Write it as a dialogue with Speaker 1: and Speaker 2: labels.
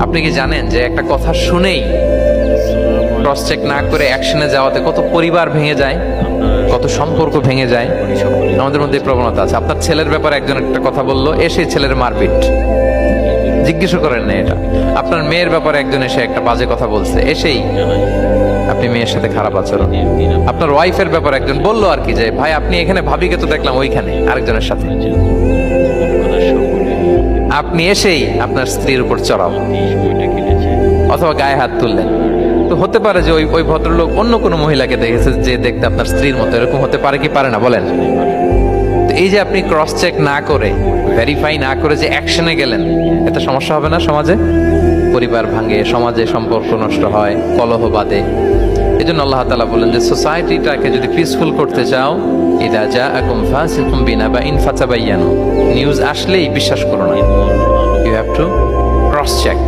Speaker 1: আপনি কি জানেন যে একটা কথা শুনেই ক্রস চেক না করে অ্যাকশনে যাওয়াতে কত পরিবার ভেঙে যায়, কত সম্পর্ক ভেঙে যায়? আমাদের মধ্যে প্রবণতা আছে। আপনার ছেলের ব্যাপারে একজন একটা কথা বললো, এসে ছেলের মারপিট, জিজ্ঞেস করেন না এটা। আপনার মেয়ের ব্যাপারে একজন এসে একটা বাজে কথা বলছে, এসেই আপনি মেয়ের সাথে খারাপ আচরণ। আপনার ওয়াইফের ব্যাপারে একজন বললো আর কি, যে ভাই আপনি এখানে, ভাবিকে তো দেখলাম ওইখানে আরেকজনের সাথে, আপনি এসেই আপনার স্ত্রীর উপর চড়াও অথবা গায়ে হাত তুললেন। তো হতে পারে যে ওই ভদ্রলোক অন্য কোনো মহিলাকে দেখেছে যে দেখতে আপনার স্ত্রীর মতো, এরকম হতে পারে কি পারে না বলেন? তো এই যে আপনি ক্রস চেক না করে, ভেরিফাই না করে যে অ্যাকশনে গেলেন, এতে সমস্যা হবে না সমাজে? পরিবার ভাঙে, সমাজে সম্পর্ক নষ্ট হয়, কলহ বাঁধে। এই জন্য আল্লাহ তাআলা বলেন যে সোসাইটিটাকে যদি পিসফুল করতে চাও, ইদা জাআকুম ফাসিকুম বিনাবাইন ফাতাবায়ানু, নিউজ আসলেই বিশ্বাস করো না, you have to cross check.